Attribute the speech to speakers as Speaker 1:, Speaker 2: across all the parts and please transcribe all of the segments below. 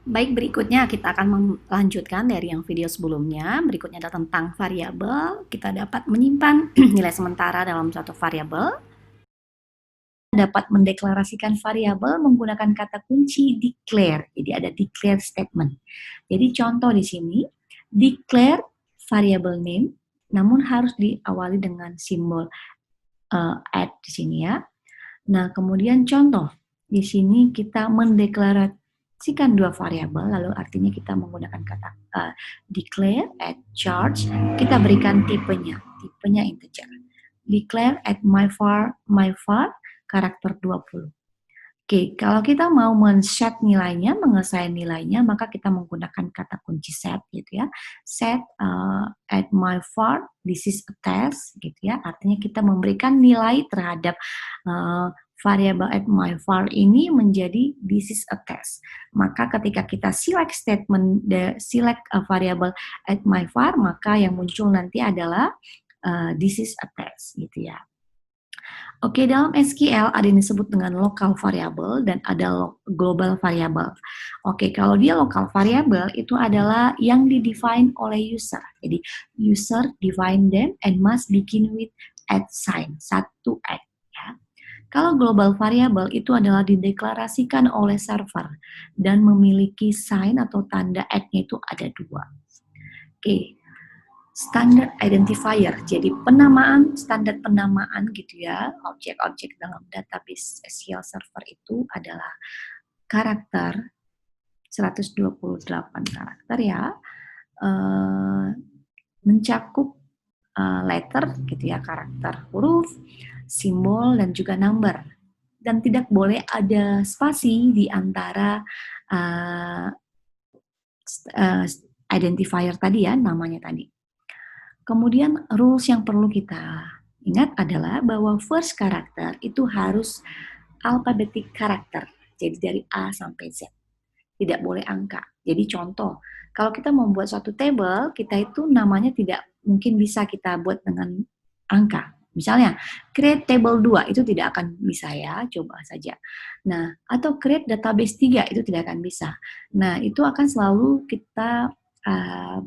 Speaker 1: Baik, berikutnya kita akan melanjutkan dari yang video sebelumnya. Berikutnya adalah tentang variabel. Kita dapat menyimpan nilai sementara dalam suatu variabel. Dapat mendeklarasikan variabel menggunakan kata kunci declare. Jadi ada declare statement. Jadi contoh di sini, declare variable name, namun harus diawali dengan simbol add di sini ya. Nah, kemudian contoh, di sini kita mendeklarasikan dua variabel, lalu artinya kita menggunakan kata declare at charge, kita berikan tipenya integer. Declare at my var karakter 20. Oke, kalau kita mau men-set nilainya, mengesain nilainya, maka kita menggunakan kata kunci set gitu ya. Set at my var, this is a test gitu ya. Artinya kita memberikan nilai terhadap variable at my var ini menjadi this is a test. Maka ketika kita select statement, select a variable at my var, maka yang muncul nanti adalah this is a test gitu ya. Oke, dalam SQL ada yang disebut dengan local variable dan ada global variable. Oke, kalau dia local variable itu adalah yang di-define oleh user. Jadi, user define them and must begin with at sign, satu at. Ya. Kalau global variable itu adalah dideklarasikan oleh server dan memiliki sign atau tanda at-nya itu ada dua. Oke, standard identifier. Jadi standar penamaan gitu ya, objek-objek dalam database SQL Server itu adalah karakter 128 karakter ya, mencakup letter gitu ya, karakter huruf, simbol dan juga number. Dan tidak boleh ada spasi di antara identifier tadi ya, namanya tadi. Kemudian rules yang perlu kita ingat adalah bahwa first karakter itu harus alphabetic karakter. Jadi dari A sampai Z. Tidak boleh angka. Jadi contoh, kalau kita membuat suatu table, kita itu namanya tidak mungkin bisa kita buat dengan angka. Misalnya, create table 2 itu tidak akan bisa ya, coba saja. Nah, atau create database 3 itu tidak akan bisa. Nah, itu akan selalu kita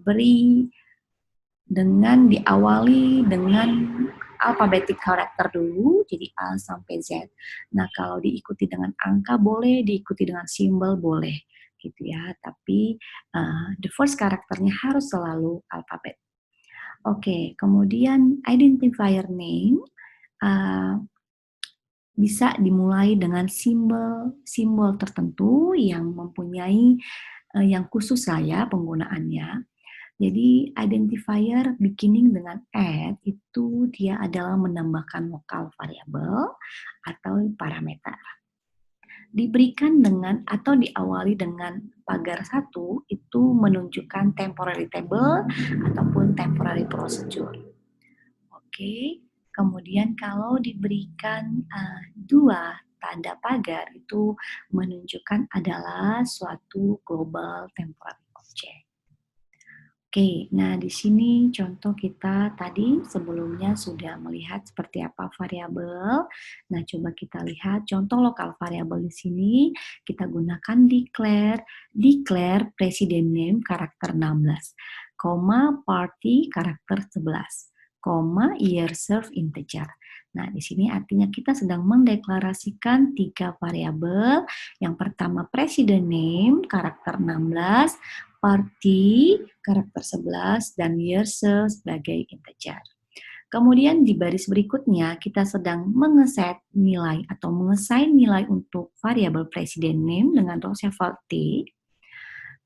Speaker 1: beri dengan diawali dengan alphabetic karakter dulu, jadi A sampai Z. Nah, kalau diikuti dengan angka boleh, diikuti dengan simbol boleh, gitu ya. Tapi the first karakternya harus selalu alfabet. Oke, kemudian identifier name bisa dimulai dengan simbol tertentu yang mempunyai yang khusus saya penggunaannya. Jadi identifier beginning dengan add itu dia adalah menambahkan lokal variabel atau parameter. Diberikan dengan atau diawali dengan pagar satu itu menunjukkan temporary table ataupun temporary procedure. Oke, kemudian kalau diberikan dua tanda pagar itu menunjukkan adalah suatu global temporary object. Oke, nah di sini contoh kita tadi sebelumnya sudah melihat seperti apa variabel. Nah, coba kita lihat contoh lokal variabel di sini. Kita gunakan declare president name karakter 16, koma party karakter 11, koma year serve integer. Nah, di sini artinya kita sedang mendeklarasikan tiga variabel. Yang pertama president name karakter 16, party karakter 11 dan year sebagai integer. Kemudian di baris berikutnya kita sedang mengeset nilai atau mengesain nilai untuk variabel president name dengan row T.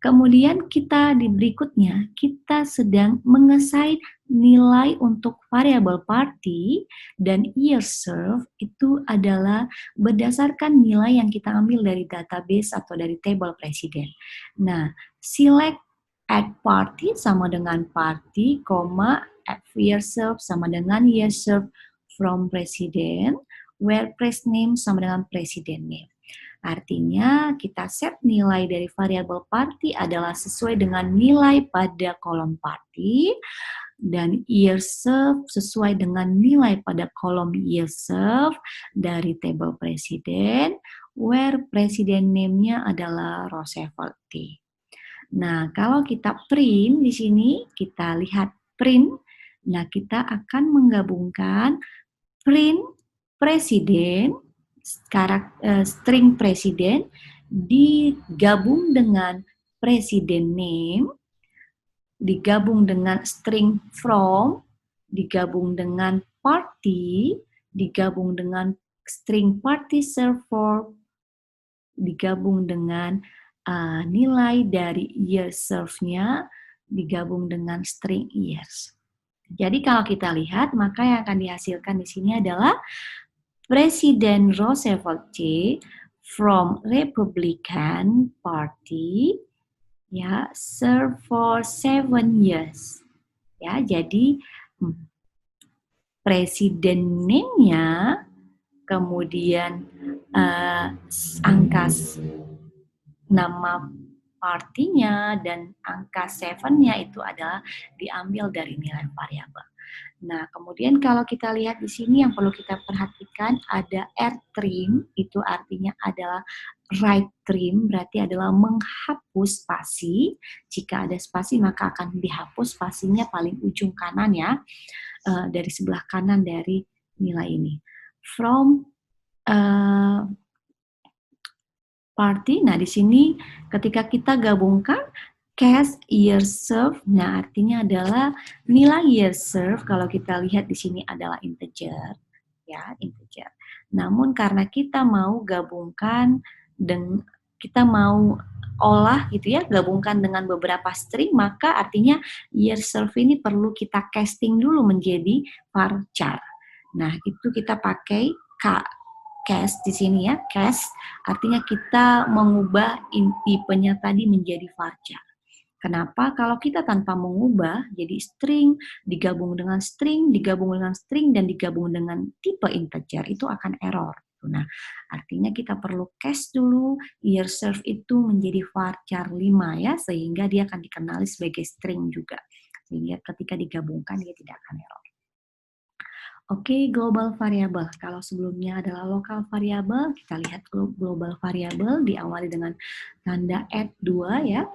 Speaker 1: Kemudian kita di berikutnya kita sedang mengesain nilai untuk variabel party dan year serve itu adalah berdasarkan nilai yang kita ambil dari database atau dari table presiden. Nah, select at party sama dengan party, at year serve sama dengan year serve from presiden, where press name sama dengan presiden name. Artinya kita set nilai dari variabel party adalah sesuai dengan nilai pada kolom party dan year serve sesuai dengan nilai pada kolom year serve dari table presiden, where president name-nya adalah Roosevelt T. Nah, kalau kita print di sini, kita lihat print. Nah, kita akan menggabungkan print presiden, string presiden digabung dengan presiden name, digabung dengan string from, digabung dengan party, digabung dengan string party server, digabung dengan nilai dari year serve-nya, digabung dengan string years. Jadi kalau kita lihat, maka yang akan dihasilkan di sini adalah Presiden Roosevelt J from Republican Party ya serve for 7 years. Ya, jadi presiden name-nya, kemudian angka nama partinya dan angka 7-nya itu adalah diambil dari nilai variabel. Nah, kemudian kalau kita lihat di sini yang perlu kita perhatikan ada R trim, itu artinya adalah right trim, berarti adalah menghapus spasi. Jika ada spasi maka akan dihapus spasinya paling ujung kanan ya, dari sebelah kanan dari nilai ini. From party, nah di sini ketika kita gabungkan cash year serve, nah artinya adalah nilai year serve kalau kita lihat di sini adalah integer, ya integer. Namun karena kita mau gabungkan dengan kita mau olah gitu ya, gabungkan dengan beberapa string, maka artinya year serve ini perlu kita casting dulu menjadi varchar. Nah itu kita pakai cast di sini ya, cast artinya kita mengubah tipenya tadi menjadi varchar. Kenapa? Kalau kita tanpa mengubah, jadi string, digabung dengan string, digabung dengan string, dan digabung dengan tipe integer, itu akan error. Nah, artinya kita perlu cast dulu, year serve itu menjadi varchar 5 ya, sehingga dia akan dikenali sebagai string juga. Sehingga ketika digabungkan, dia tidak akan error. Oke, global variable. Kalau sebelumnya adalah lokal variable, kita lihat global variable diawali dengan tanda @2 ya.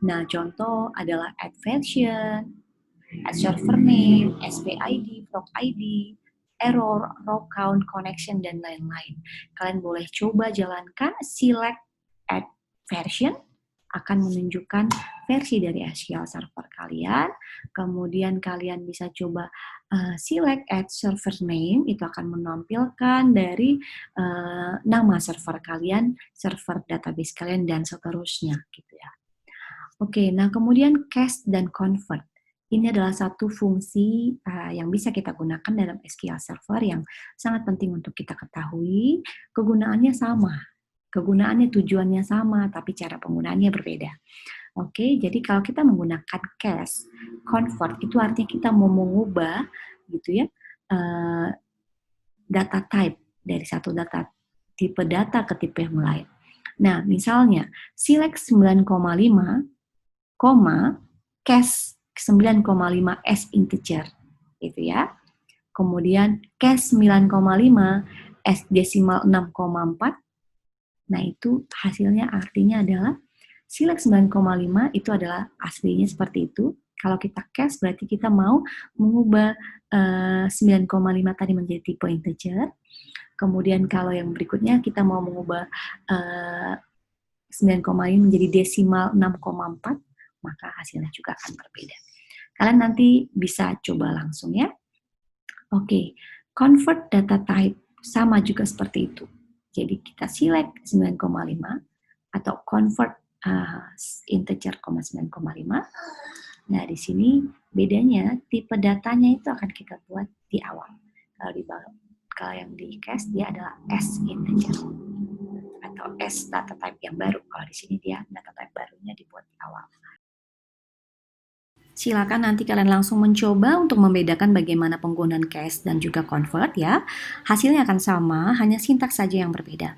Speaker 1: Nah, contoh adalah @version, @server name, SPID, proc ID, error, row count, connection, dan lain-lain. Kalian boleh coba jalankan select @version, akan menunjukkan versi dari SQL Server kalian. Kemudian kalian bisa coba select server name, itu akan menampilkan dari nama server kalian, server database kalian, dan seterusnya gitu ya. Oke, nah kemudian cast dan convert. Ini adalah satu fungsi yang bisa kita gunakan dalam SQL Server yang sangat penting untuk kita ketahui. Kegunaannya sama, kegunaannya tujuannya sama, tapi cara penggunaannya berbeda. Oke, jadi kalau kita menggunakan cast, convert itu artinya kita mau mengubah gitu ya data type dari satu tipe data ke tipe yang lain. Nah, misalnya select 9,5, cast 9,5 as integer gitu ya. Kemudian cast 9,5 as desimal 6,4. Nah, itu hasilnya artinya adalah select 9,5 itu adalah aslinya seperti itu. Kalau kita cast berarti kita mau mengubah 9,5 tadi menjadi tipe integer. Kemudian kalau yang berikutnya kita mau mengubah 9,5 menjadi desimal 6,4, maka hasilnya juga akan berbeda. Kalian nanti bisa coba langsung ya. Oke, convert data type sama juga seperti itu. Jadi kita select 9,5 atau convert integer 9,5. Nah, di sini bedanya tipe datanya itu akan kita buat di awal. Kalau yang di cast dia adalah as integer atau as data type yang baru. Kalau di sini dia data type barunya dibuat di awal. Silakan nanti kalian langsung mencoba untuk membedakan bagaimana penggunaan case dan juga convert ya. Hasilnya akan sama, hanya sintaks saja yang berbeda.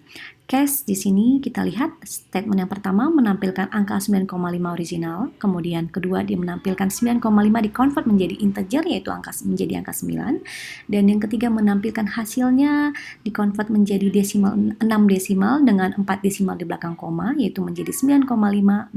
Speaker 1: Case di sini kita lihat statement yang pertama menampilkan angka 9,5 original, kemudian kedua dia menampilkan 9,5 di-convert menjadi integer yaitu menjadi angka 9, dan yang ketiga menampilkan hasilnya di-convert menjadi desimal 6 desimal dengan 4 desimal di belakang koma yaitu menjadi 9,5000.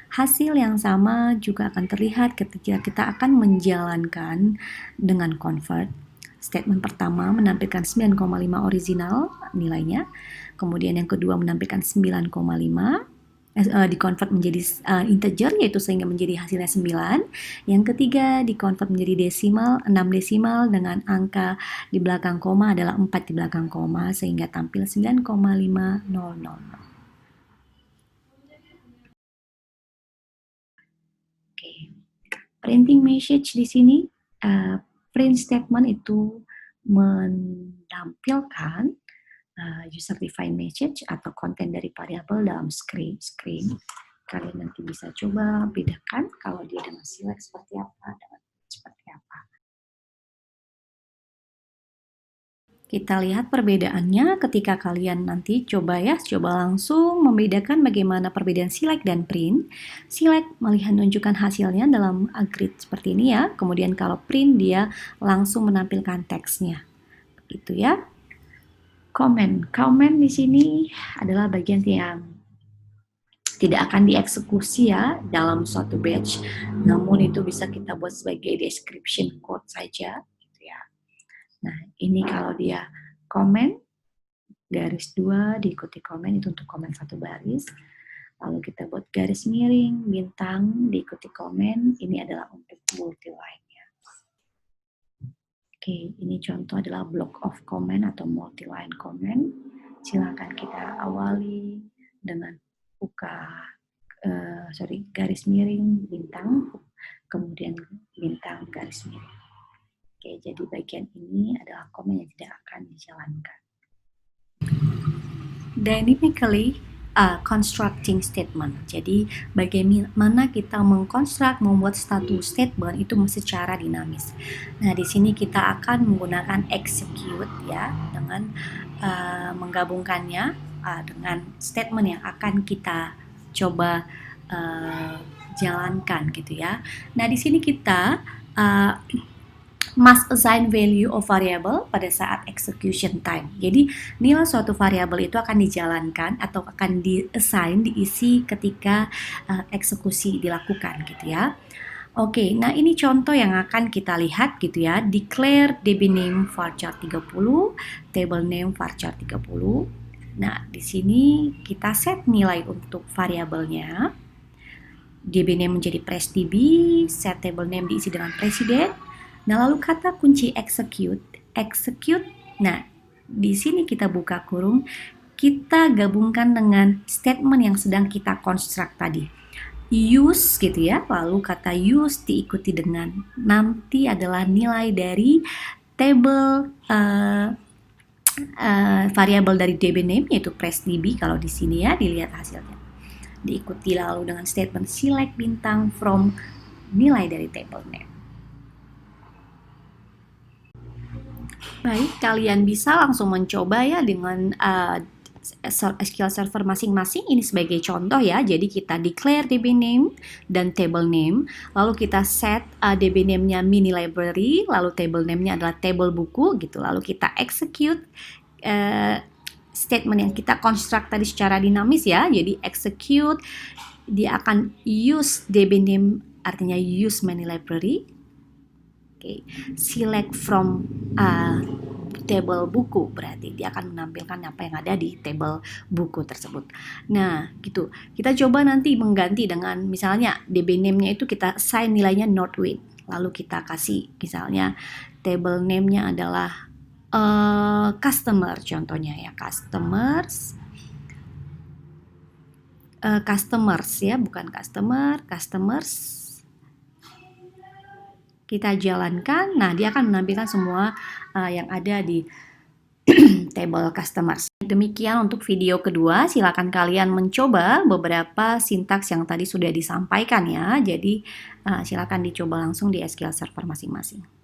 Speaker 1: Hasil yang sama juga akan terlihat ketika kita akan menjalankan dengan convert. Statement pertama menampilkan 9,5 original nilainya, kemudian yang kedua menampilkan 9,5 di-convert menjadi integer yaitu sehingga menjadi hasilnya 9. Yang ketiga di-convert menjadi desimal, 6 desimal dengan angka di belakang koma adalah 4 di belakang koma sehingga tampil 9,5000. Oke. Printing message di sini, print statement itu menampilkan user defined message atau konten dari variabel dalam screen. Kalian nanti bisa coba bedakan kalau dia dengan select seperti apa, dengan seperti apa. Kita lihat perbedaannya ketika kalian nanti coba langsung membedakan bagaimana perbedaan select dan print. Select melihat menunjukkan hasilnya dalam grid seperti ini ya, kemudian kalau print dia langsung menampilkan teksnya. Gitu ya. Comment di sini adalah bagian yang tidak akan dieksekusi ya dalam suatu batch, namun itu bisa kita buat sebagai description code saja gitu ya. Nah, ini kalau dia komen garis 2 diikuti komen itu untuk komen satu baris. Lalu kita buat garis miring, bintang diikuti komen, ini adalah untuk multi-line ya. Oke, ini contoh adalah block of comment atau multi-line comment. Silakan kita awali dengan buka garis miring bintang, kemudian bintang garis miring. Oke, jadi bagian ini adalah komen yang tidak akan dijalankan. Dynamically constructing statement. Jadi bagaimana kita membuat satu statement itu secara dinamis. Nah, di sini kita akan menggunakan execute ya dengan menggabungkannya dengan statement yang akan kita coba jalankan gitu ya. Nah, di sini kita must assign value of variable pada saat execution time. Jadi nilai suatu variabel itu akan dijalankan atau akan diisi ketika eksekusi dilakukan gitu ya. Oke, nah ini contoh yang akan kita lihat gitu ya. Declare DB name varchar 30, table name varchar 30. Nah, di sini kita set nilai untuk variabelnya. DB name menjadi presdb, set table name diisi dengan presiden. Nah, lalu kata kunci execute. Nah, di sini kita buka kurung, kita gabungkan dengan statement yang sedang kita construct tadi. Use gitu ya, lalu kata use diikuti dengan nanti adalah nilai dari table variabel dari DB name yaitu presdb kalau di sini ya, dilihat hasilnya. Diikuti lalu dengan statement select bintang from nilai dari table name. Baik, kalian bisa langsung mencoba ya dengan SQL Server masing-masing. Ini sebagai contoh ya. Jadi kita declare DB name dan table name. Lalu kita set DB name-nya mini library. Lalu table name-nya adalah table buku gitu. Lalu kita execute statement yang kita construct tadi secara dinamis ya. Jadi execute, dia akan use DB name artinya use mini library. Oke, select from table buku, berarti dia akan menampilkan apa yang ada di table buku tersebut. Nah, gitu. Kita coba nanti mengganti dengan misalnya DB name-nya itu kita assign nilainya not with. Lalu kita kasih misalnya table name-nya adalah customer contohnya ya, customers ya, bukan customers. Kita jalankan, nah dia akan menampilkan semua yang ada di table customers. Demikian untuk video kedua, silakan kalian mencoba beberapa sintaks yang tadi sudah disampaikan ya. Jadi silakan dicoba langsung di SQL Server masing-masing.